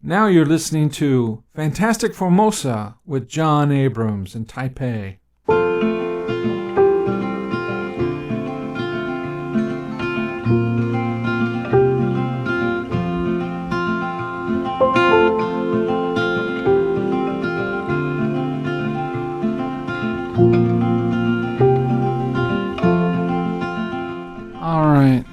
Now you're listening to Fantastic Formosa with Jon Abrams in Taipei. All right,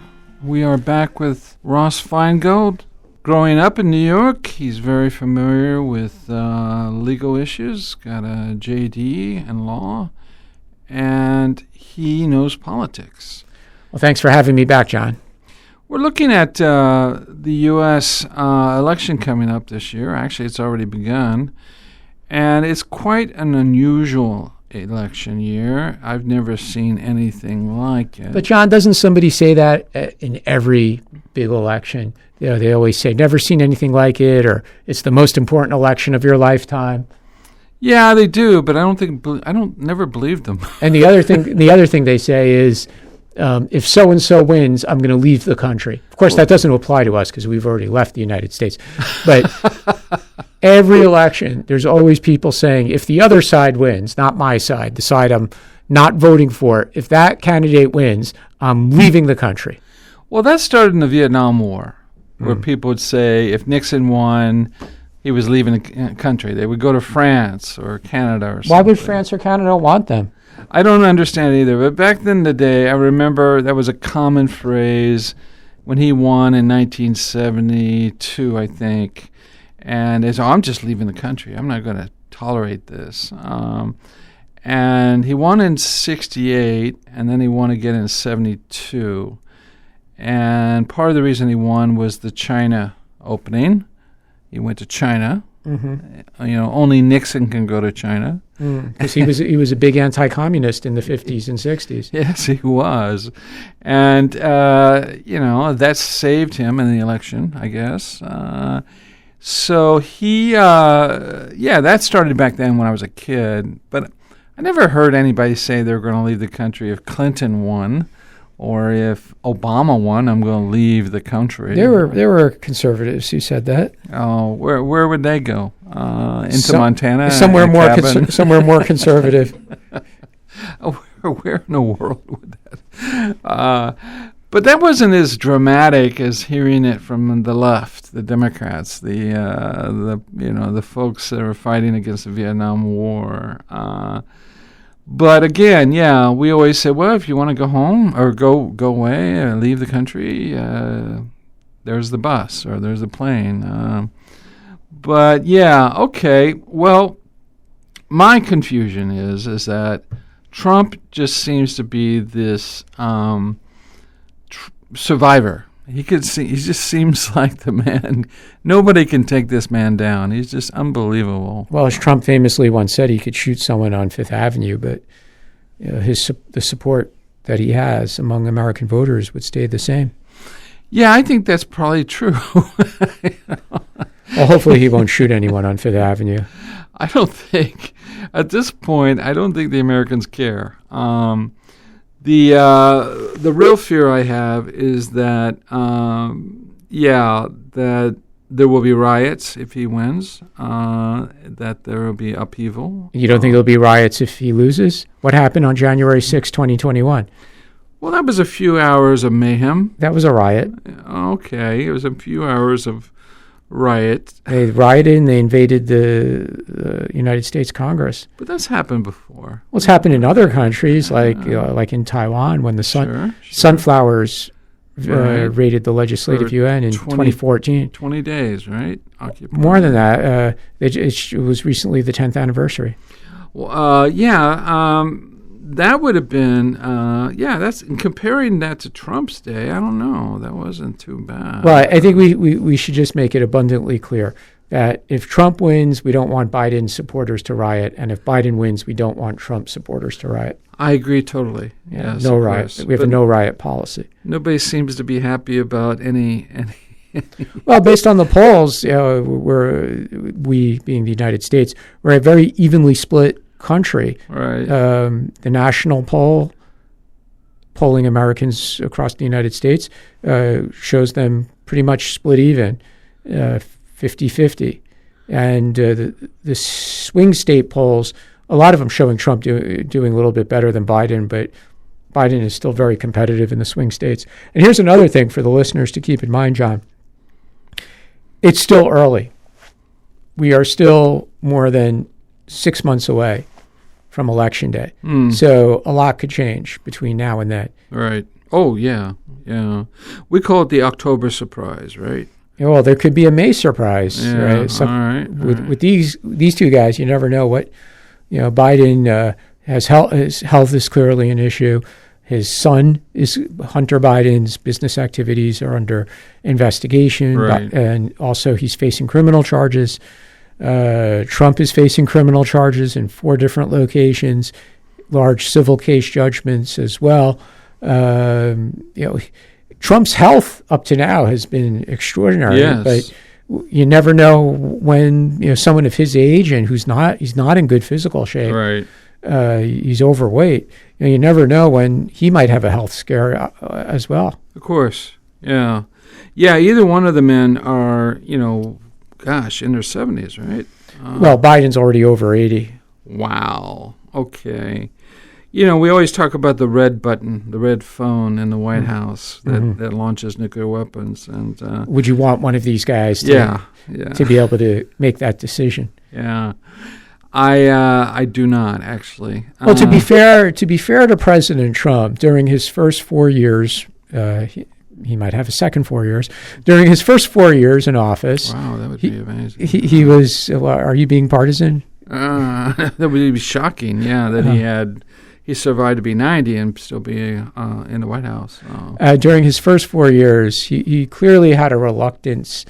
we are back with Ross Feingold. Growing up in New York, he's very familiar with legal issues, got a JD in law, and he knows politics. Well, thanks for having me back, John. We're looking at the U.S. Election coming up this year. Actually, it's already begun, and it's quite an unusual election year. I've never seen anything like it. But, John, doesn't somebody say that in every big election? You know, they always say, never seen anything like it, or it's the most important election of your lifetime. Yeah, they do, but I never believed them. And the other thing they say is, if so-and-so wins, I'm going to leave the country. Of course, that doesn't apply to us because we've already left the United States. But every election, there's always people saying, if the other side wins, not my side, the side I'm not voting for, if that candidate wins, I'm leaving the country. Well, that started in the Vietnam War, where people would say if Nixon won, he was leaving the country. They would go to France or Canada or something. Why would France or Canada want them? I don't understand either. But back then in the day, I remember that was a common phrase when he won in 1972, I think. And they said, I'm just leaving the country. I'm not going to tolerate this. And he won in 68, and then he won again in 72. And part of the reason he won was the China opening. He went to China. Mm-hmm. You know, only Nixon can go to China. Because he was a big anti-communist in the 50s and 60s. Yes, he was. And, that saved him in the election, I guess. So he, that started back then when I was a kid. But I never heard anybody say they were going to leave the country if Clinton won. Or if Obama won, I'm going to leave the country. There were conservatives who said that. Oh, where would they go? Into Montana? Somewhere more conservative. Where in the world would that? But that wasn't as dramatic as hearing it from the left, the Democrats, the folks that were fighting against the Vietnam War. But again, we always say, well, if you want to go home or go away or leave the country, there's the bus or there's the plane. Okay. Well, my confusion is that Trump just seems to be this survivor. He just seems like the man. Nobody can take this man down. He's just unbelievable. Well, as Trump famously once said, he could shoot someone on Fifth Avenue, but the support that he has among American voters would stay the same. Yeah, I think that's probably true. Well, hopefully he won't shoot anyone on Fifth Avenue. I don't think, at this point, the Americans care. The real fear I have is that, that there will be riots if he wins, that there will be upheaval. You don't think there'll be riots if he loses? What happened on January 6, 2021? Well, that was a few hours of mayhem. That was a riot. Okay, it was a few hours of riot. They rioted and they invaded the United States Congress. But that's happened before. Well, it's happened in other countries, like in Taiwan, when the sunflowers raided the Legislative Yuan in 2014. 20 days, right? Occupied. More than that. It was recently the 10th anniversary. Well, that would have been, that's comparing that to Trump's day. I don't know. That wasn't too bad. Well, I think we should just make it abundantly clear that if Trump wins, we don't want Biden supporters to riot, and if Biden wins, we don't want Trump supporters to riot. I agree totally. Yeah, yes, no riot. We have a no riot policy. Nobody seems to be happy about any. Well, based on the polls, we being the United States, we're a very evenly split country. Right. The national polling Americans across the United States shows them pretty much split even. 50-50. And the swing state polls, a lot of them showing Trump doing a little bit better than Biden, but Biden is still very competitive in the swing states. And here's another thing for the listeners to keep in mind, John. It's still early. We are still more than 6 months away from Election Day. So a lot could change between now and then. Right. Oh, yeah. Yeah. We call it the October surprise, right? Well, there could be a May surprise, Yeah, right? all right. With these two guys, you never know what, Biden his health is clearly an issue. His son is Hunter Biden's business activities are under investigation, Right. and also he's facing criminal charges. Trump is facing criminal charges in 4 different locations, large civil case judgments as well. Trump's health up to now has been extraordinary, Yes. but you never know when someone of his age and he's not in good physical shape. Right. He's overweight. You never know when he might have a health scare as well. Of course. Yeah. Yeah, either one of the men are, in their 70s, right? Well, Biden's already over 80. Wow. Okay. We always talk about the red button, the red phone in the White House that launches nuclear weapons. And Would you want one of these guys yeah. to be able to make that decision? Yeah. I do not, actually. Well, to be fair to President Trump, during his first 4 years, he might have a second 4 years. During his first 4 years in office, Wow, that would be amazing. he was. Are you being partisan? That would be shocking, yeah, that he survived to be 90 and still be in the White House. During his first 4 years, he clearly had a reluctance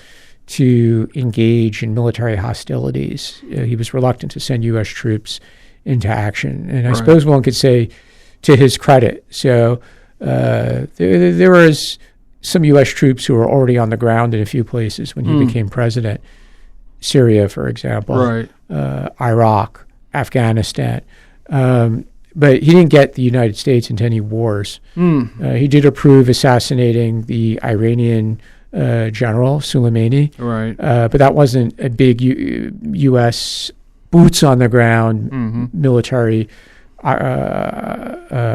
to engage in military hostilities. He was reluctant to send U.S. troops into action. And I suppose one could say to his credit. So there was some U.S. troops who were already on the ground in a few places when he became president. Syria, for example, Right. Iraq, Afghanistan. But he didn't get the United States into any wars. He did approve assassinating the Iranian General Soleimani. Right. But that wasn't a big U.S. boots on the ground military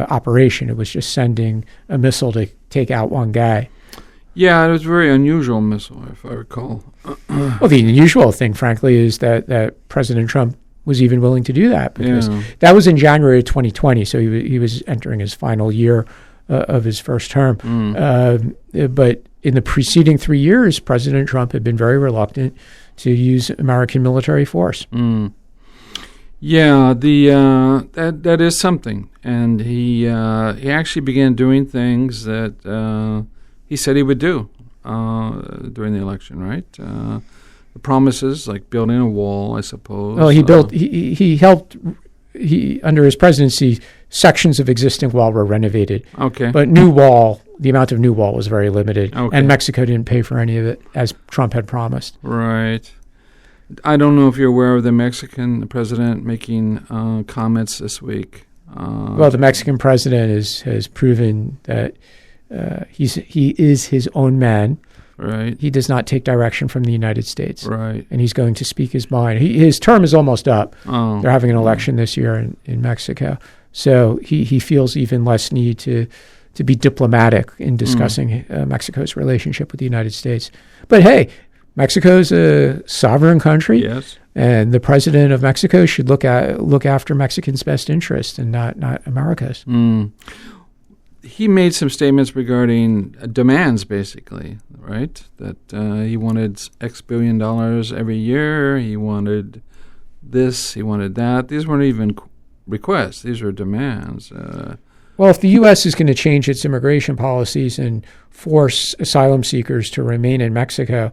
operation. It was just sending a missile to take out one guy. Yeah, it was a very unusual missile, if I recall. Well, the unusual thing, frankly, is that President Trump was even willing to do that, because that was in January of 2020, so he was entering his final year of his first term. But in the preceding 3 years, President Trump had been very reluctant to use American military force. Yeah, that is something, and he actually began doing things that he said he would do during the election, right? The promises, like building a wall, I suppose. Well, he helped under his presidency, sections of existing wall were renovated. Okay. But new wall, the amount of new wall was very limited. Okay. And Mexico didn't pay for any of it, as Trump had promised. Right. I don't know if you're aware of the Mexican president making comments this week. Well, the Mexican president has proven that he is his own man. Right. He does not take direction from the United States. Right. And he's going to speak his mind. His term is almost up. Oh. They're having an election this year in Mexico. So he feels even less need to be diplomatic in discussing Mexico's relationship with the United States. But hey, Mexico's a sovereign country. Yes. And the president of Mexico should look after Mexicans' best interest and not America's. He made some statements regarding demands, basically, right? That he wanted X billion dollars every year. He wanted this. He wanted that. These weren't even requests. These were demands. Well, if the U.S. is going to change its immigration policies and force asylum seekers to remain in Mexico,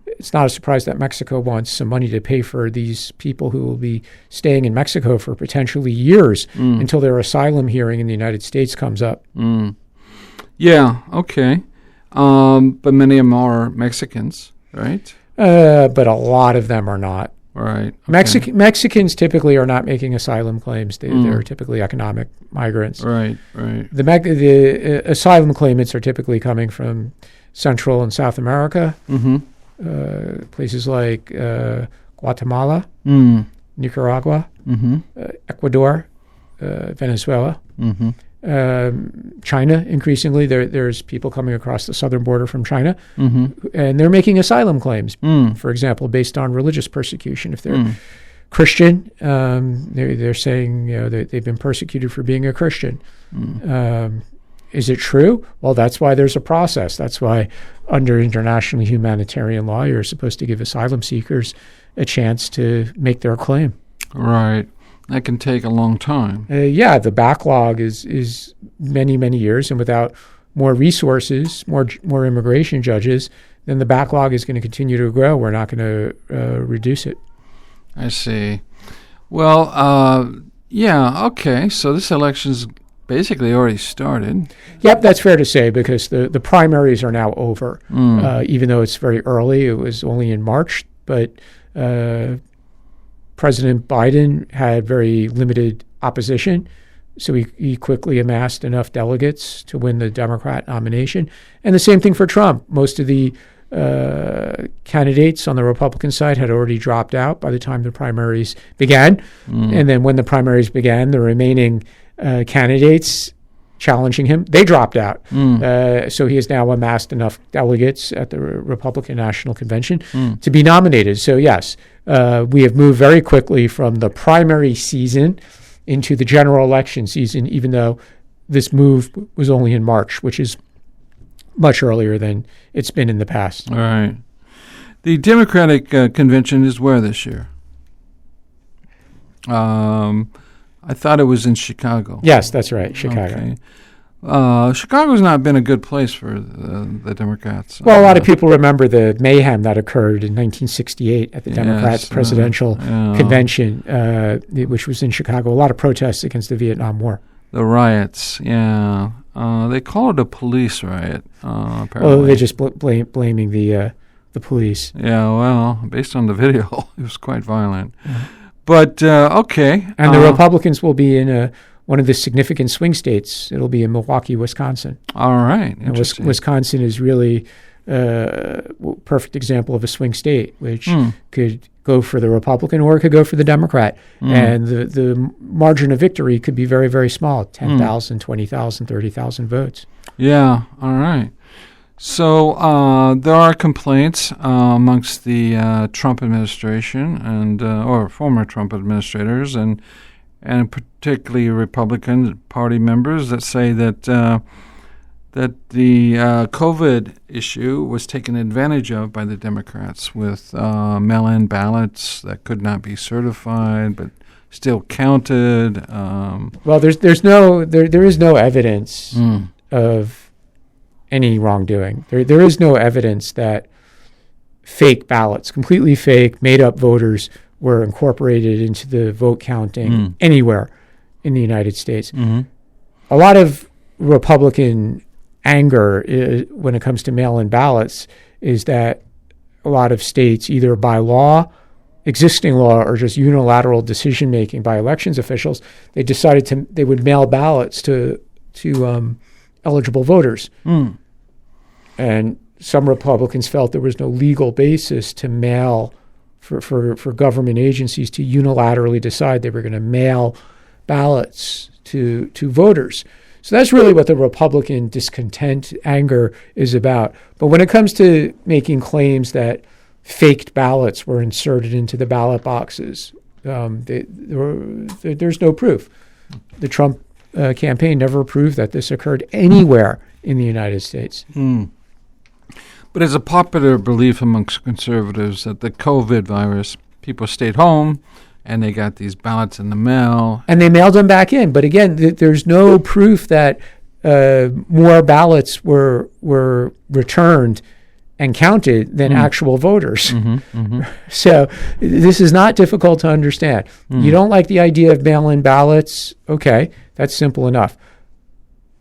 it's not a surprise that Mexico wants some money to pay for these people who will be staying in Mexico for potentially years until their asylum hearing in the United States comes up. Yeah, okay. But many of them are Mexicans, right? But a lot of them are not. Right. Okay. Mexicans typically are not making asylum claims. They're typically economic migrants. Right, right. The asylum claimants are typically coming from Central and South America. places like Guatemala, Nicaragua, Ecuador, Venezuela. China, increasingly, there's people coming across the southern border from China, and they're making asylum claims, for example, based on religious persecution. If they're Christian, they're saying they've been persecuted for being a Christian. Is it true? Well, that's why there's a process. That's why under international humanitarian law, you're supposed to give asylum seekers a chance to make their claim. Right. That can take a long time. The backlog is many, many years, and without more resources, more immigration judges, then the backlog is going to continue to grow. We're not going to reduce it. I see. Well, okay. So this election's basically already started. Yep, that's fair to say, because the primaries are now over. Even though it's very early, it was only in March, but President Biden had very limited opposition, so he quickly amassed enough delegates to win the Democrat nomination. And the same thing for Trump. Most of the candidates on the Republican side had already dropped out by the time the primaries began. And then when the primaries began, the remaining candidates challenging him, they dropped out. So he has now amassed enough delegates at the Republican National Convention to be nominated. So yes, we have moved very quickly from the primary season into the general election season, even though this move was only in March, which is much earlier than it's been in the past. All right. The Democratic convention is where this year? I thought it was in Chicago. Yes, that's right, Chicago. Okay. Chicago's not been a good place for the Democrats. Well, a lot of people remember the mayhem that occurred in 1968 at the Democrats' presidential convention, which was in Chicago. A lot of protests against the Vietnam War. The riots, yeah. They call it a police riot, apparently. Well, they're just blaming the police. Yeah, well, based on the video, it was quite violent. But, okay. And the Republicans will be in one of the significant swing states. It'll be in Milwaukee, Wisconsin. All right. And Wisconsin is really a perfect example of a swing state, which could go for the Republican or it could go for the Democrat. And the margin of victory could be very, very small, 10,000, 20,000, 30,000 votes. Yeah, all right. So there are complaints amongst the Trump administration and or former Trump administrators and particularly Republican Party members that say that that the COVID issue was taken advantage of by the Democrats with mail-in ballots that could not be certified but still counted. Well, there is no evidence of any wrongdoing. There is no evidence that fake ballots, completely fake, made-up voters were incorporated into the vote counting anywhere in the United States. A lot of Republican anger when it comes to mail-in ballots is that a lot of states, either by law, existing law, or just unilateral decision-making by elections officials, they decided they would mail ballots to eligible voters. And some Republicans felt there was no legal basis to mail for government agencies to unilaterally decide they were going to mail ballots to voters. So that's really what the Republican discontent, anger is about. But when it comes to making claims that faked ballots were inserted into the ballot boxes, there's no proof. The Trump campaign never proved that this occurred anywhere in the United States. But it's a popular belief amongst conservatives that the COVID virus, people stayed home and they got these ballots in the mail. And they mailed them back in. But again, there's no proof that more ballots were returned and counted than actual voters. So this is not difficult to understand. You don't like the idea of mail-in ballots? Okay, that's simple enough.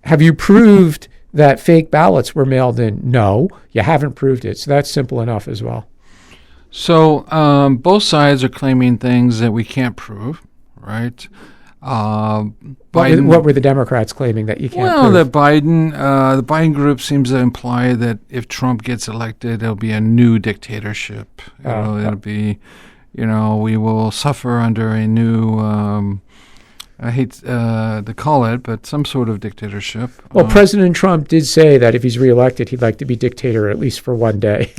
Have you proved that fake ballots were mailed in? No, you haven't proved it. So that's simple enough as well. So both sides are claiming things that we can't prove, right? Biden, what were the Democrats claiming that you can't well, prove? the Biden group seems to imply that if Trump gets elected, it'll be a new dictatorship. It'll be, we will suffer under a new, I hate to call it, but some sort of dictatorship. Well, President Trump did say that if he's reelected, he'd like to be dictator at least for one day.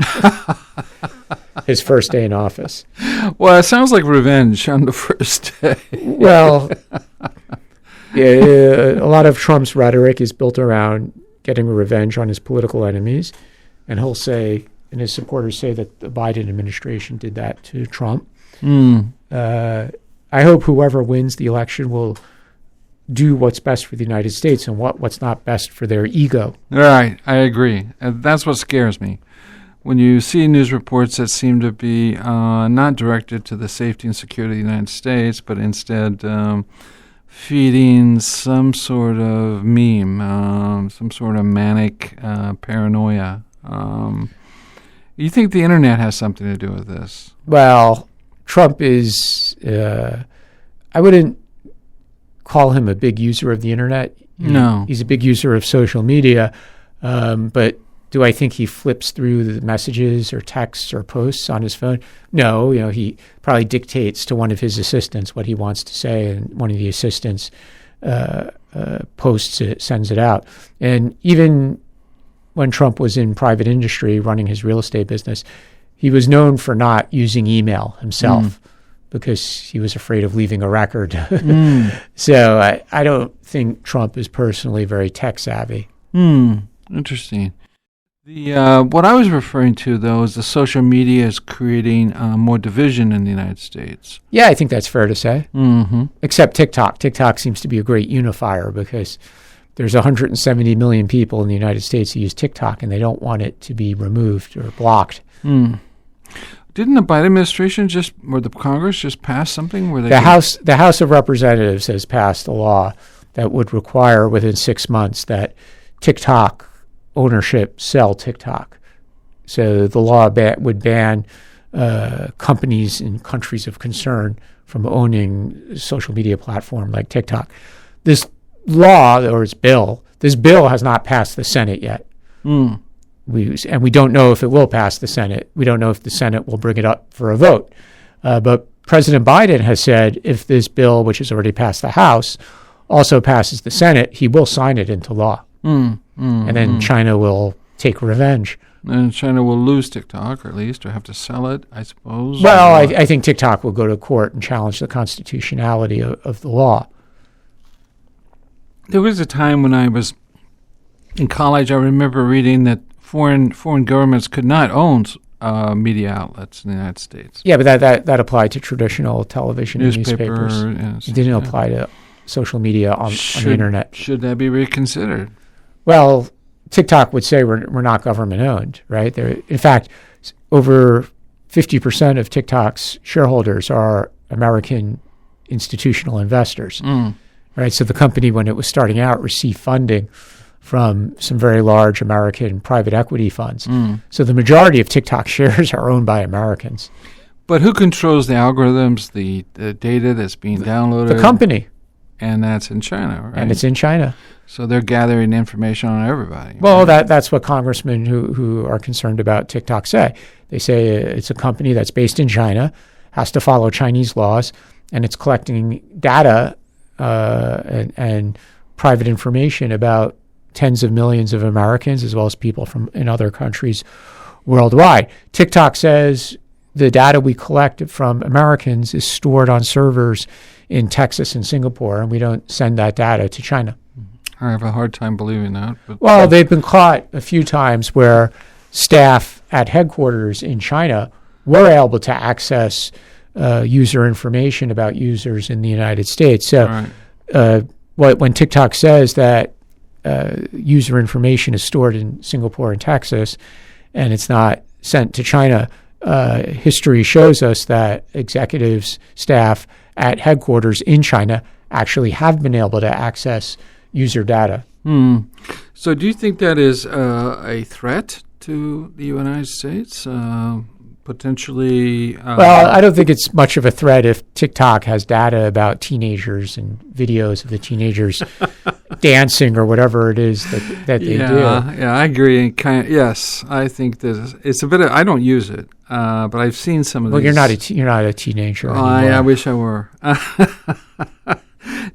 His first day in office. Well, it sounds like revenge on the first day. Well, a lot of Trump's rhetoric is built around getting revenge on his political enemies. And he'll say, and his supporters say, that the Biden administration did that to Trump. I hope whoever wins the election will do what's best for the United States and what's not best for their ego. Right, I agree. That's what scares me. When you see news reports that seem to be not directed to the safety and security of the United States, but instead feeding some sort of meme, some sort of manic paranoia. You think the internet has something to do with this? Well, Trump is, I wouldn't call him a big user of the internet. No. He's a big user of social media, but do I think he flips through the messages or texts or posts on his phone? No, he probably dictates to one of his assistants what he wants to say, and one of the assistants posts it, sends it out. And even when Trump was in private industry running his real estate business, he was known for not using email himself because he was afraid of leaving a record. So I don't think Trump is personally very tech savvy. Interesting. What I was referring to, though, is the social media is creating more division in the United States. Yeah, I think that's fair to say. Mm-hmm. Except TikTok. TikTok seems to be a great unifier because there's 170 million people in the United States who use TikTok, and they don't want it to be removed or blocked. Didn't the Biden administration or the Congress just pass something where they the House of Representatives has passed a law that would require within 6 months that TikTok ownership sell TikTok. So the law would ban companies in countries of concern from owning a social media platform like TikTok. This law, or this bill has not passed the Senate yet. We don't know if it will pass the Senate. We don't know if the Senate will bring it up for a vote. But President Biden has said if this bill, which has already passed the House, also passes the Senate, he will sign it into law. And then China will take revenge. And China will lose TikTok, or at least, or have to sell it, I suppose. Well, I think TikTok will go to court and challenge the constitutionality of the law. There was a time when I was in college, I remember reading that foreign governments could not own media outlets in the United States. Yeah, but that applied to traditional television and Newspaper, newspapers. yes, It didn't apply to social media on the internet. Should that be reconsidered? Well, TikTok would say we're not government owned, right? In fact, over 50% of TikTok's shareholders are American institutional investors, right? So the company, when it was starting out, received funding from some very large American private equity funds. So the majority of TikTok shares are owned by Americans. But who controls the algorithms, the data that's being downloaded? The company. And that's in China, right? And it's in China. So they're gathering information on everybody. Well, that's what congressmen who are concerned about TikTok say. They say it's a company that's based in China, has to follow Chinese laws, and it's collecting data and private information about tens of millions of Americans as well as people in other countries worldwide. TikTok says the data we collect from Americans is stored on servers in Texas and Singapore, and we don't send that data to China. I have a hard time believing that. But well, they've been caught a few times where staff at headquarters in China were able to access user information about users in the United States. So when TikTok says that user information is stored in Singapore and Texas and it's not sent to China, history shows us that executives, staff at headquarters in China actually have been able to access user data. So do you think that is a threat to the United States? potentially? Well, I don't think it's much of a threat if TikTok has data about teenagers and videos of the teenagers dancing or whatever it is that they do. Yeah, I agree. Yes, I think it's a bit. I don't use it, but I've seen some of these. Well, you're not a teenager anymore. I wish I were.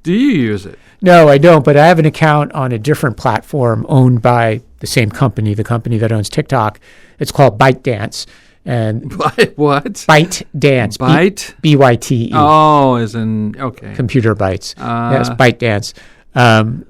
Do you use it? No, I don't, but I have an account on a different platform owned by the same company, the company that owns TikTok. It's called ByteDance. And what? ByteDance. Byte? BYTE. Oh, as in, okay. Computer bytes. Yes, ByteDance.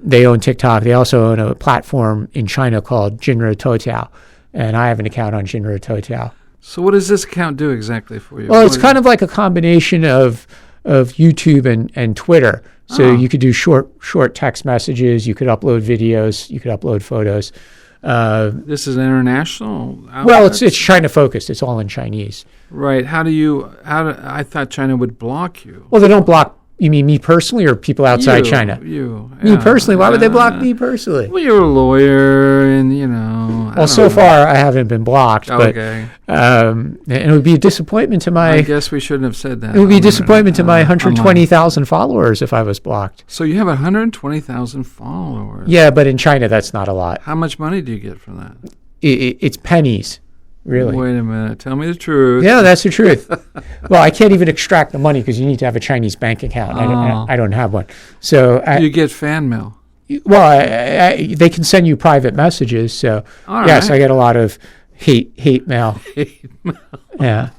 They own TikTok. They also own a platform in China called Jinri Toutiao. And I have an account on Jinri Toutiao. So what does this account do exactly for you? Well, it's kind of like a combination of YouTube and Twitter. So you could do short text messages. You could upload videos. You could upload photos. This is international outlet? Well, it's China focused. It's all in Chinese. Right. I thought China would block you. Well, they don't block. You mean me personally or people outside China? Me personally? Why would they block me personally? Well, you're a lawyer and, Well, so far I haven't been blocked. Okay. But, and it would be a disappointment to my... I guess we shouldn't have said that. It would be a disappointment to my 120,000 followers if I was blocked. So you have 120,000 followers. Yeah, but in China that's not a lot. How much money do you get from that? It's pennies. Really? Wait a minute. Tell me the truth. Yeah, that's the truth. Well, I can't even extract the money because you need to have a Chinese bank account. I don't have one. So you get fan mail. Well, they can send you private messages. So yes, I get a lot of hate mail. Hate mail. Yeah.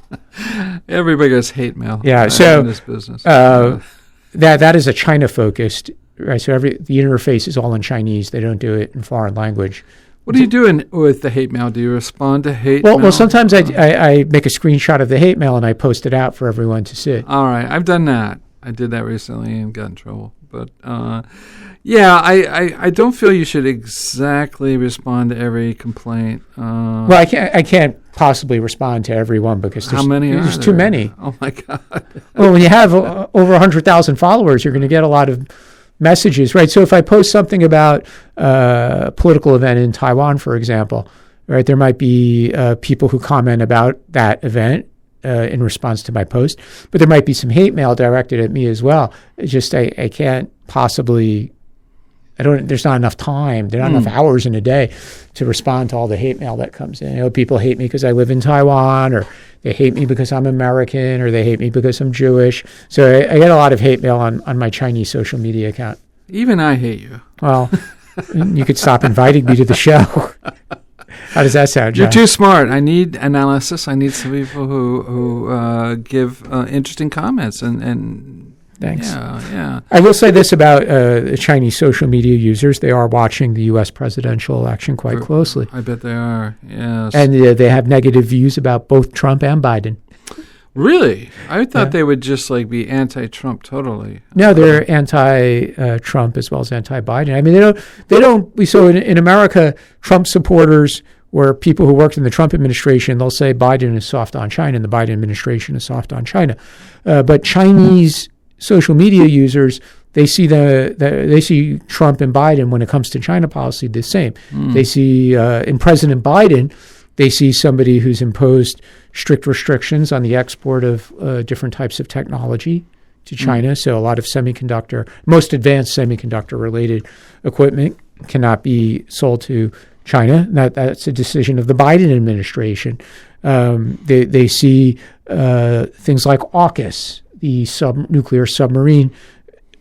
Everybody gets hate mail. Yeah. So in this business. That is a China focused. Right. So the interface is all in Chinese. They don't do it in foreign language. What are you doing with the hate mail? Do you respond to hate mail? Well, sometimes I make a screenshot of the hate mail and I post it out for everyone to see. All right. I've done that. I did that recently and got in trouble. But, I don't feel you should exactly respond to every complaint. Well, I can't possibly respond to everyone because there's too many. Oh, my God. Well, when you have over 100,000 followers, you're going to get a lot of messages, right? So if I post something about a political event in Taiwan, for example, right, there might be people who comment about that event in response to my post, but there might be some hate mail directed at me as well. It's just I can't possibly. There's not enough time. There are not enough hours in a day to respond to all the hate mail that comes in. People hate me because I live in Taiwan, or they hate me because I'm American, or they hate me because I'm Jewish. So I get a lot of hate mail on my Chinese social media account. Even I hate you. Well, you could stop inviting me to the show. How does that sound, John? You're too smart. I need analysis. I need some people who give interesting comments and Thanks. Yeah. I will say this about Chinese social media users. They are watching the U.S. presidential election quite closely. I bet they are, yes. And they have negative views about both Trump and Biden. Really? I thought they would just be anti-Trump totally. No, they're anti-Trump as well as anti-Biden. I mean, they don't. So in America, Trump supporters or people who worked in the Trump administration, they'll say Biden is soft on China and the Biden administration is soft on China. But Chinese social media users, they see they see Trump and Biden when it comes to China policy the same. They see in President Biden, they see somebody who's imposed strict restrictions on the export of different types of technology to China. So a lot of most advanced semiconductor-related equipment cannot be sold to China. That's a decision of the Biden administration. They see things like AUKUS, the nuclear submarine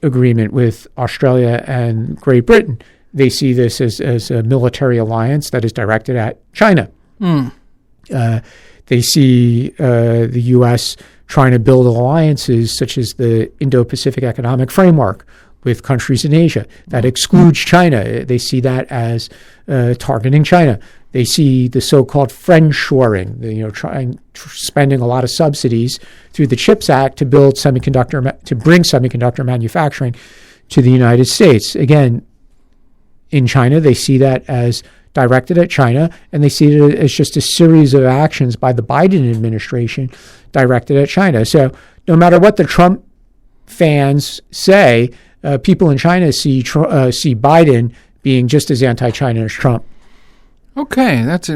agreement with Australia and Great Britain. They see this as a military alliance that is directed at China. They see the U.S. trying to build alliances such as the Indo-Pacific Economic Framework with countries in Asia that excludes China. They see that as targeting China. They see the so-called friendshoring, spending a lot of subsidies through the CHIPS Act to bring semiconductor manufacturing to the United States. Again, in China, they see that as directed at China, and they see it as just a series of actions by the Biden administration directed at China. So no matter what the Trump fans say, people in China see Biden being just as anti-China as Trump. Okay, that's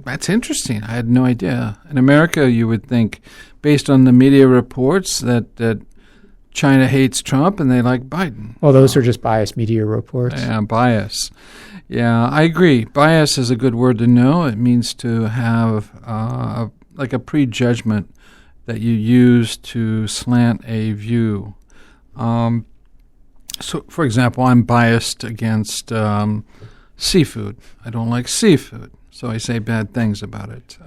That's interesting. I had no idea. In America, you would think, based on the media reports, that China hates Trump and they like Biden. Well, those are just biased media reports. Yeah, bias. Yeah, I agree. Bias is a good word to know. It means to have like a prejudgment that you use to slant a view. So, for example, I'm biased against seafood. I don't like seafood, so I say bad things about it.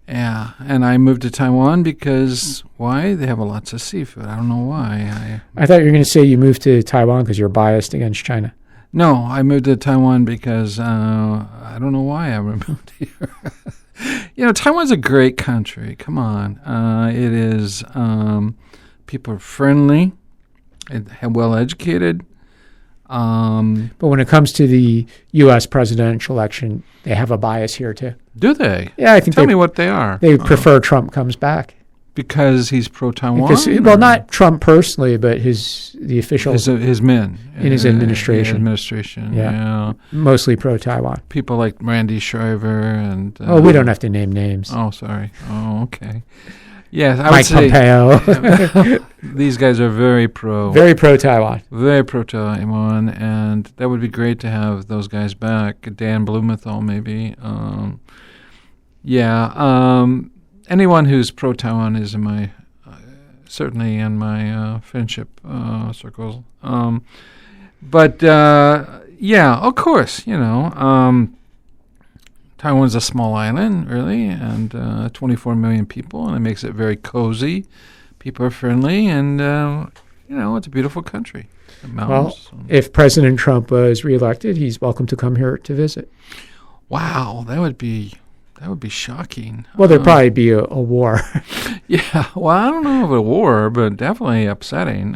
Yeah, and I moved to Taiwan because, why? They have lots of seafood. I don't know why. I thought you were going to say you moved to Taiwan because you're biased against China. No, I moved to Taiwan because I don't know why I moved here. Taiwan's a great country. Come on. It is, people are friendly and well-educated. But when it comes to the U.S. presidential election, they have a bias here too. Do they? Yeah, I think. Tell me what they are. They prefer Trump comes back because he's pro-Taiwan. Well, not Trump personally, but the officials, his men in his administration. Yeah, mostly pro-Taiwan. People like Randy Shriver and. We don't have to name names. Oh, sorry. Oh, okay. Yes, I Mike would say Pompeo. These guys are very pro-Taiwan. Very pro-Taiwan, and that would be great to have those guys back. Dan Blumenthal, maybe. Anyone who's pro-Taiwan is certainly in my friendship circles. But of course, Taiwan's a small island, really, and 24 million people, and it makes it very cozy. People are friendly, and, it's a beautiful country. The mountains. Well, if President Trump was reelected, he's welcome to come here to visit. Wow, that would be shocking. Well, there'd probably be a war. Yeah, well, I don't know of a war, but definitely upsetting.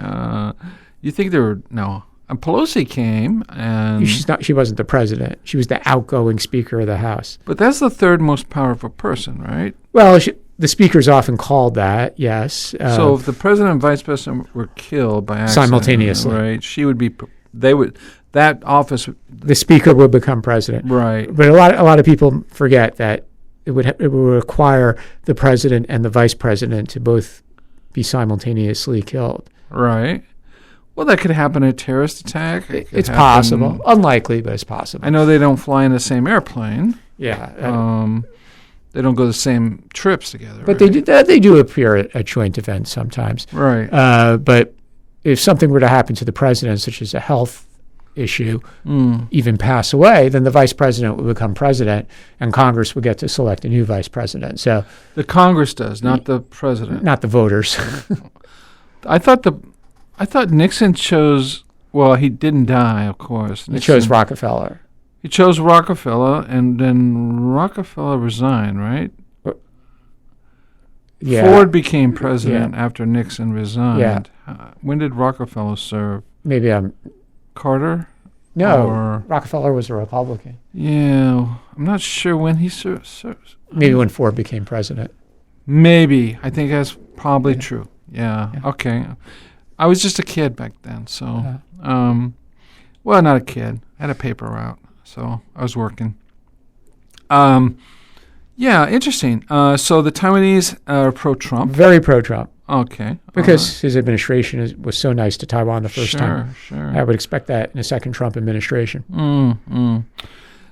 You think there were, no. And Pelosi came, and she wasn't the president. She was the outgoing Speaker of the House. But that's the third most powerful person, right? Well, the Speaker's often called that. Yes. So if the president and vice president were killed by accident, simultaneously, right? She would be. They would. That office. The Speaker would become president, right? But a lot of people forget that it would require the president and the vice president to both be simultaneously killed. Right. Well, that could happen in a terrorist attack. It's possible. Unlikely, but it's possible. I know they don't fly in the same airplane. Yeah. They don't go the same trips together. But right? they do appear at joint events sometimes. Right. But if something were to happen to the president, such as a health issue, even pass away, then the vice president would become president, and Congress would get to select a new vice president. So the Congress does, not the president. Not the voters. I thought Nixon chose. Well, he didn't die, of course. He chose Rockefeller. He chose Rockefeller, and then Rockefeller resigned, right? Yeah. Ford became president after Nixon resigned. Yeah. When did Rockefeller serve? Maybe Carter? No, Rockefeller was a Republican. Yeah, I'm not sure when he served. Maybe when Ford became president. Maybe. I think that's probably true. Yeah. Okay. I was just a kid back then, so, well, not a kid. I had a paper route, so I was working. Interesting. So the Taiwanese are pro-Trump. Very pro-Trump. Okay. Because his administration was so nice to Taiwan the first time. Sure. I would expect that in a second Trump administration.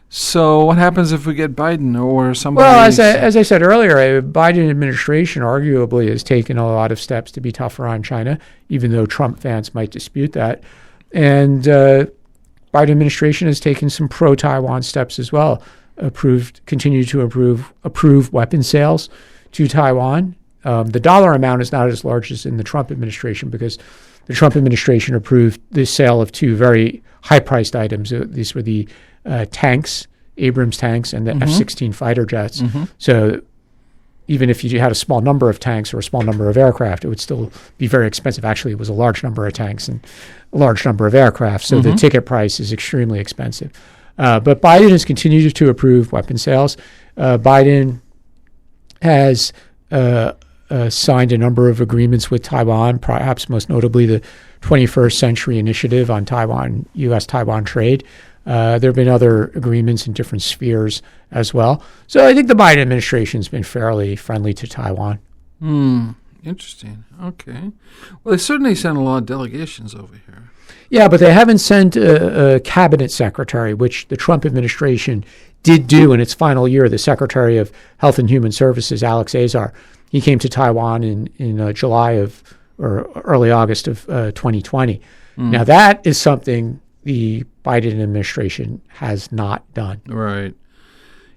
So what happens if we get Biden or somebody? Well, as I said earlier, a Biden administration arguably has taken a lot of steps to be tougher on China, even though Trump fans might dispute that. And Biden administration has taken some pro-Taiwan steps as well. Continue to approve weapon sales to Taiwan. The dollar amount is not as large as in the Trump administration because the Trump administration approved the sale of two very high-priced items. These were the tanks, Abrams tanks, and the F-16 fighter jets. So even if you had a small number of tanks or a small number of aircraft, it would still be very expensive. Actually, it was a large number of tanks and a large number of aircraft, so the ticket price is extremely expensive. But Biden has continued to approve weapon sales. Biden has signed a number of agreements with Taiwan, perhaps most notably the 21st Century Initiative on Taiwan, U.S.-Taiwan trade. There have been other agreements in different spheres as well. So I think the Biden administration's been fairly friendly to Taiwan. Interesting. Okay. Well, they certainly sent a lot of delegations over here. Yeah, but they haven't sent a cabinet secretary, which the Trump administration did do in its final year. The Secretary of Health and Human Services, Alex Azar, he came to Taiwan in July or early August of 2020. Now, that is something the Biden administration has not done. Right.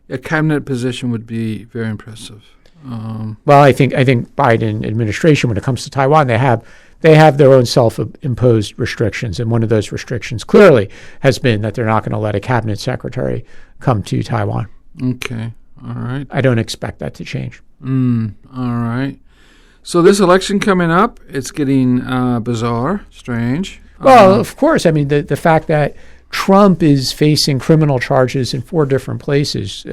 A cabinet position would be very impressive. Well, I think Biden administration, when it comes to Taiwan, they have their own self-imposed restrictions, and one of those restrictions clearly has been that they're not going to let a cabinet secretary come to Taiwan. Okay, all right. I don't expect that to change. All right. So this election coming up, it's getting bizarre, strange. Well, of course. I mean, the fact that Trump is facing criminal charges in 4 different places.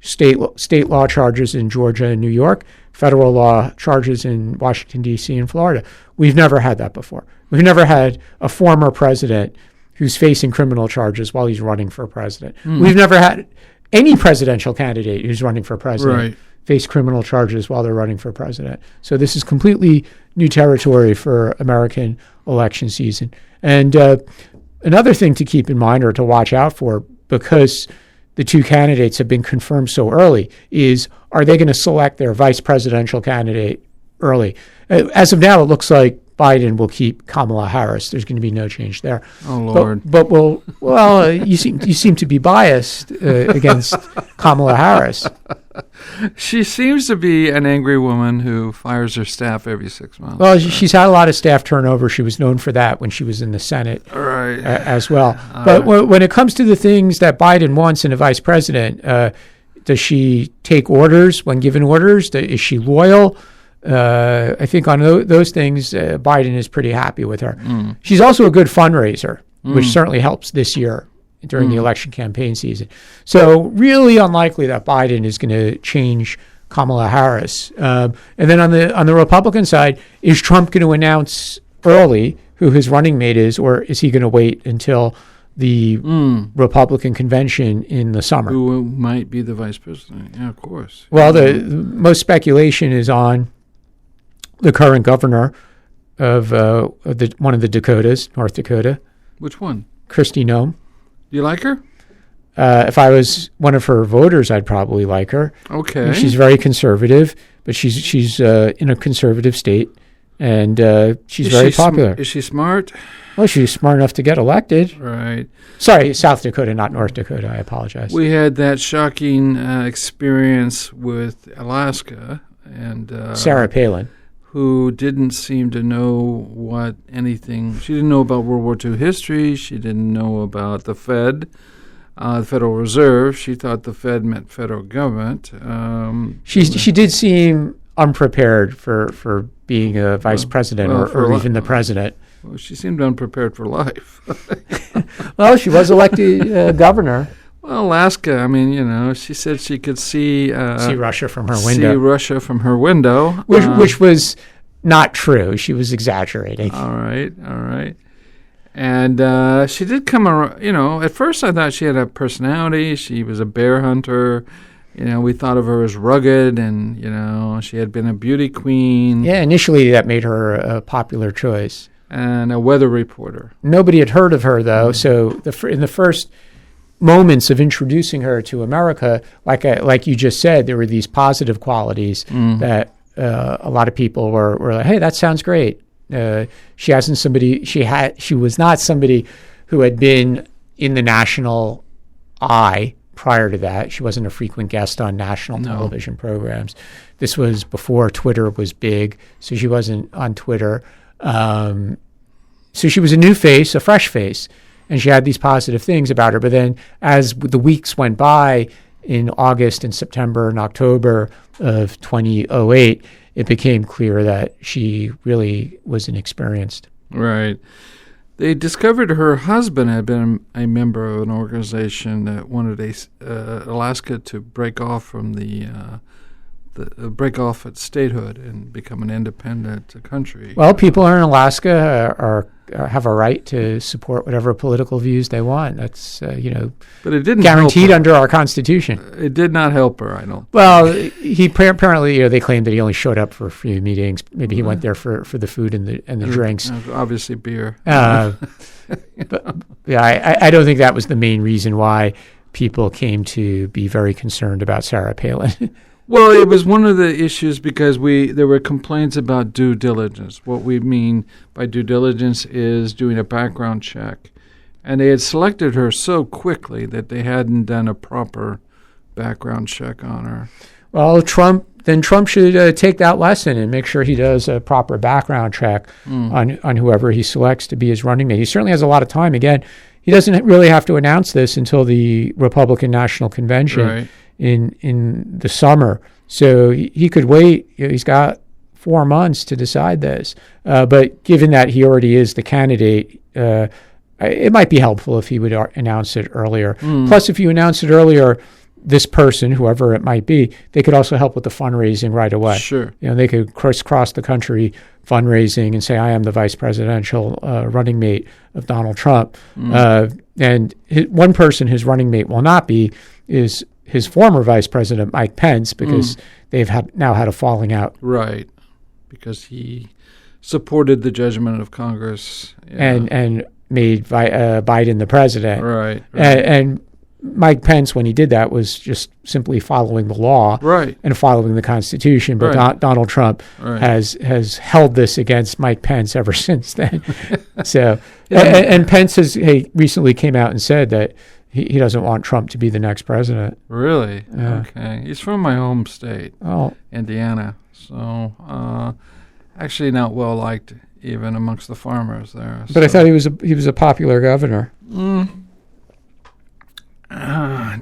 State law charges in Georgia and New York, federal law charges in Washington, D.C. and Florida. We've never had that before. We've never had a former president who's facing criminal charges while he's running for president. We've never had any presidential candidate who's running for president face criminal charges while they're running for president. So this is completely new territory for American election season. And another thing to keep in mind or to watch out for, because the 2 candidates have been confirmed so early, is are they going to select their vice presidential candidate early? As of now, it looks like Biden will keep Kamala Harris. There's going to be no change there. Oh, Lord. But you seem to be biased against Kamala Harris. She seems to be an angry woman who fires her staff every 6 months. Well, she's had a lot of staff turnover. She was known for that when she was in the Senate as well. But when it comes to the things that Biden wants in a vice president, does she take orders when given orders? Is she loyal? I think on those things, Biden is pretty happy with her. She's also a good fundraiser, which certainly helps this year during the election campaign season. So really unlikely that Biden is going to change Kamala Harris. And then on the Republican side, is Trump going to announce early who his running mate is, or is he going to wait until the Republican convention in the summer? Who might be the vice president? Yeah, of course. Well, the most speculation is on the current governor of one of the Dakotas, North Dakota. Which one? Kristi Noem. Do you like her? If I was one of her voters, I'd probably like her. Okay. She's very conservative, but she's in a conservative state, and she's very popular. Is she smart? Well, she's smart enough to get elected. Right. Sorry, South Dakota, not North Dakota. I apologize. We had that shocking experience with Alaska and Sarah Palin, who didn't seem to know anything. She didn't know about World War II history. She didn't know about the Fed, the Federal Reserve. She thought the Fed meant federal government. She did seem unprepared for being a vice president or even the president. Well, she seemed unprepared for life. Well, she was elected governor. Well, Alaska, I mean, she said she could see Russia from her window. See Russia from her window. Which was not true. She was exaggerating. All right. And she did come around, at first I thought she had a personality. She was a bear hunter. We thought of her as rugged, and, she had been a beauty queen. Yeah, initially that made her a popular choice. And a weather reporter. Nobody had heard of her, though, so in the first moments of introducing her to America, like you just said, there were these positive qualities that a lot of people were like, hey, that sounds great. She was not somebody who had been in the national eye prior to that. She wasn't a frequent guest on national television programs. This was before Twitter was big, so she wasn't on Twitter. So she was a new face, a fresh face, and she had these positive things about her. But then as the weeks went by in August and September and October of 2008, it became clear that she really was inexperienced. Right. They discovered her husband had been a member of an organization that wanted Alaska to break off from break off its statehood and become an independent country. Well, people in Alaska are have a right to support whatever political views they want. That's but it didn't guaranteed help her. under our Constitution. It did not help her, I don't. Well, he apparently they claimed that he only showed up for a few meetings. Maybe he went there for the food and the drinks. Obviously, beer. But yeah, I don't think that was the main reason why people came to be very concerned about Sarah Palin. Well, it was one of the issues because there were complaints about due diligence. What we mean by due diligence is doing a background check. And they had selected her so quickly that they hadn't done a proper background check on her. Well, Trump should take that lesson and make sure he does a proper background check on whoever he selects to be his running mate. He certainly has a lot of time. Again, he doesn't really have to announce this until the Republican National Convention in the summer. So he could wait. He's got 4 months to decide this. But given that he already is the candidate, it might be helpful if he would announce it earlier. Plus, if you announce it earlier, this person, whoever it might be, they could also help with the fundraising right away. Sure. They could crisscross the country fundraising and say, I am the vice presidential running mate of Donald Trump. And one person his running mate will not be is his former vice president, Mike Pence, because they've now had a falling out. Right. Because he supported the judgment of Congress. And made Biden the president. Right. And Mike Pence, when he did that, was just simply following the law and following the Constitution. But Donald Trump has held this against Mike Pence ever since then. So, and Pence recently came out and said that he doesn't want Trump to be the next president. Really? Okay. He's from my home state, Indiana. So, actually not well liked even amongst the farmers there. But I thought he was a popular governor.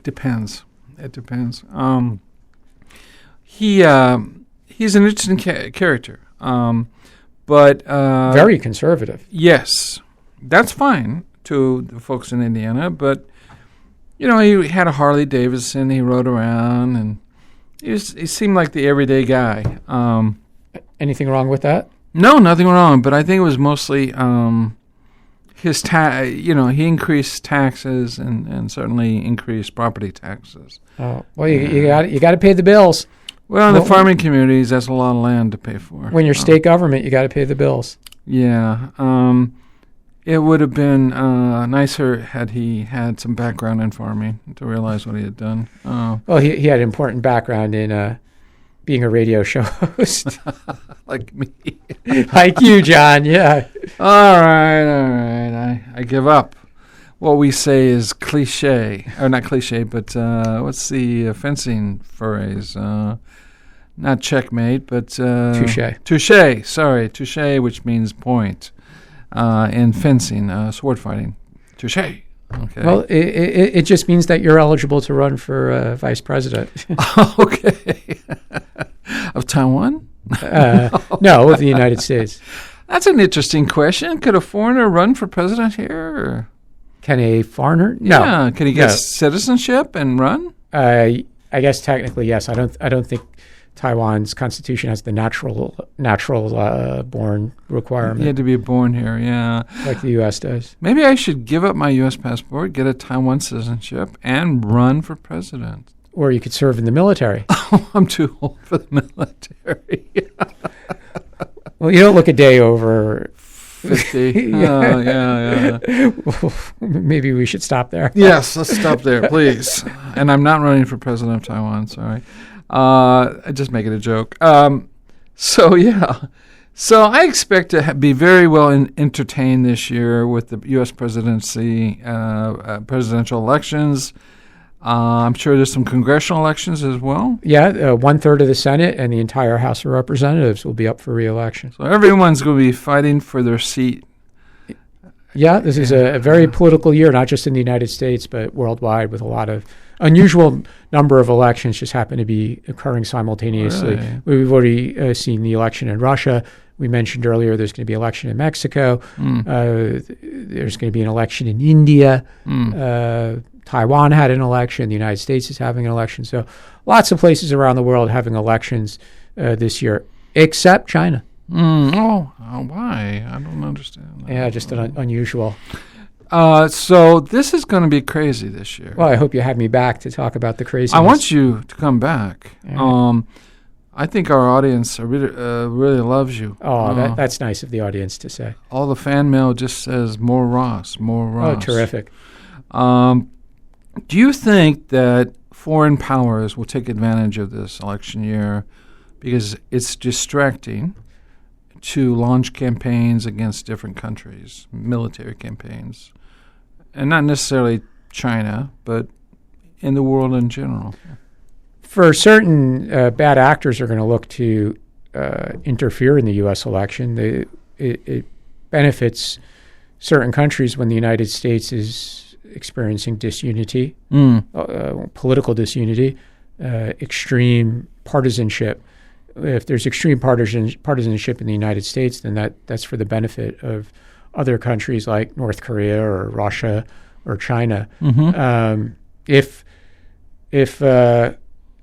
Depends. It depends. He's an interesting character, but very conservative. Yes, that's fine to the folks in Indiana. But he had a Harley Davidson. He rode around, and he seemed like the everyday guy. Anything wrong with that? No, nothing wrong. But I think it was mostly his he increased taxes and certainly increased property taxes. Oh, well, you got to pay the bills. Well, in the farming communities, that's a lot of land to pay for. When you're state government, you got to pay the bills. Yeah. It would have been nicer had he had some background in farming to realize what he had done. Well, he had an important background in being a radio show host. Like me. Like you, John, yeah. All right. I give up. What we say is cliche. Or not cliche, but what's the fencing phrase? Not checkmate, but... touche. Touche, sorry. Touche, which means point. In fencing, sword fighting. Touche. Okay. Well, it just means that you're eligible to run for vice president. Okay. Of Taiwan? No, of the United States. That's an interesting question. Could a foreigner run for president here? Or? Can a foreigner? No. Yeah. Can he get citizenship and run? I guess technically yes. I don't think Taiwan's constitution has the natural born requirement. You had to be born here, yeah. Like the U.S. does. Maybe I should give up my U.S. passport, get a Taiwan citizenship, and run for president. Or you could serve in the military. Oh, I'm too old for the military. Well, you don't look a day over 50. Oh, yeah. Well, maybe we should stop there. Yes, let's stop there, please. And I'm not running for president of Taiwan, sorry. I just make it a joke. So I expect to be very well entertained this year with the U.S. presidency, presidential elections. I'm sure there's some congressional elections as well. Yeah, 1/3 of the Senate and the entire House of Representatives will be up for re-election. So everyone's going to be fighting for their seat. Yeah, this is a very political year, not just in the United States, but worldwide, with a lot of unusual number of elections just happen to be occurring simultaneously. Really? We've already seen the election in Russia. We mentioned earlier there's going to be an election in Mexico. There's going to be an election in India. Taiwan had an election. The United States is having an election. So lots of places around the world having elections this year, except China. Oh, Why? I don't understand that. Yeah, just unusual. So this is going to be crazy this year. Well, I hope you have me back to talk about the craziness. I want you to come back. Yeah. I think our audience really loves you. Oh, that's nice of the audience to say. All the fan mail just says more Ross, more Ross. Oh, terrific. Do you think that foreign powers will take advantage of this election year because it's distracting to launch campaigns against different countries, military campaigns, and not necessarily China, but in the world in general? For certain, bad actors are going to look to interfere in the U.S. election. It benefits certain countries when the United States is experiencing disunity, political disunity, extreme partisanship. If there's extreme partisanship in the United States, then that's for the benefit of other countries like North Korea or Russia or China. Mm-hmm. If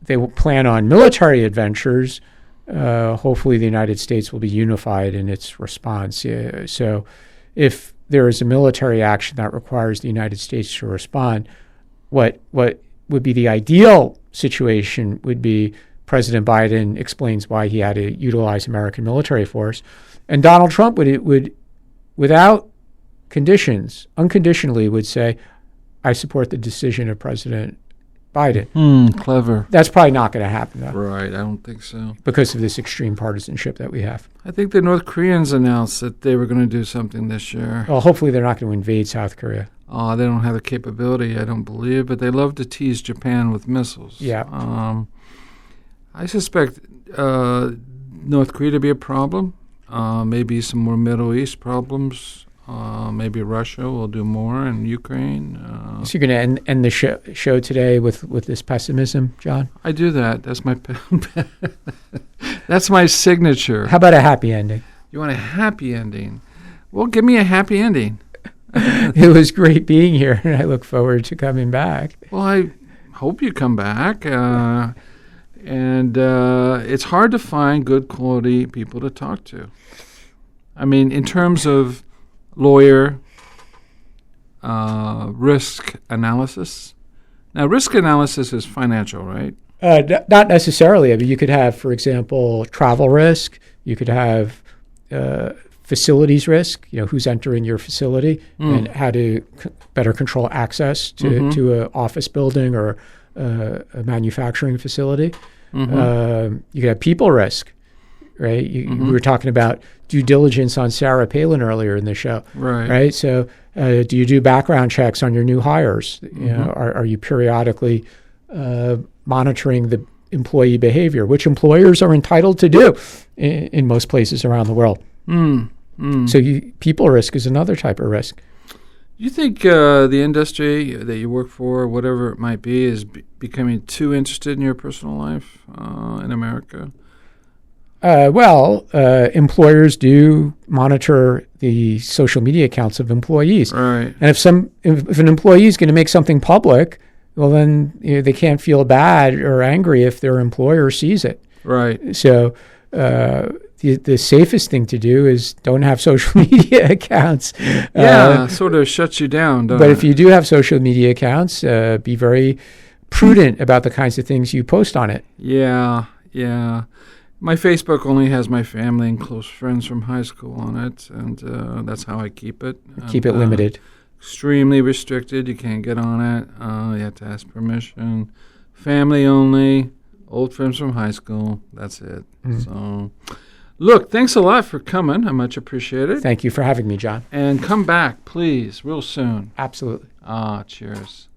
they will plan on military adventures, hopefully the United States will be unified in its response. So if there is a military action that requires the United States to respond, what would be the ideal situation would be President Biden explains why he had to utilize American military force, and Donald Trump would without conditions, unconditionally would say, I support the decision of President Biden. Clever. That's probably not going to happen, though. Right, I don't think so. Because of this extreme partisanship that we have. I think the North Koreans announced that they were going to do something this year. Well, hopefully they're not going to invade South Korea. They don't have the capability, I don't believe, but they love to tease Japan with missiles. Yeah. I suspect North Korea to be a problem, maybe some more Middle East problems. Maybe Russia will do more, and Ukraine. So you're going to end the show today with this pessimism, John? I do that. That's my that's my signature. How about a happy ending? You want a happy ending? Well, give me a happy ending. It was great being here, and I look forward to coming back. Well, I hope you come back. And it's hard to find good quality people to talk to. I mean, in terms of lawyer, risk analysis. Now, risk analysis is financial, right? Not necessarily. I mean, you could have, for example, travel risk. You could have facilities risk. You know, who's entering your facility and how to better control access to an office building or a manufacturing facility. You could have people risk. Right, we were talking about due diligence on Sarah Palin earlier in the show. Right. So, do you do background checks on your new hires? You know, are you periodically monitoring the employee behavior, which employers are entitled to do in most places around the world? So, people risk is another type of risk. You think the industry that you work for, whatever it might be, is becoming too interested in your personal life in America? Employers do monitor the social media accounts of employees. Right. And if an employee is going to make something public, well, then they can't feel bad or angry if their employer sees it. Right. So the safest thing to do is don't have social media accounts. Sort of shuts you down, doesn't But it? if you do have social media accounts, be very prudent about the kinds of things you post on it. Yeah. My Facebook only has my family and close friends from high school on it, and that's how I keep it. Keep it limited. Extremely restricted. You can't get on it. You have to ask permission. Family only. Old friends from high school. That's it. So, look, thanks a lot for coming. I much appreciate it. Thank you for having me, John. And come back, please, real soon. Absolutely. Cheers.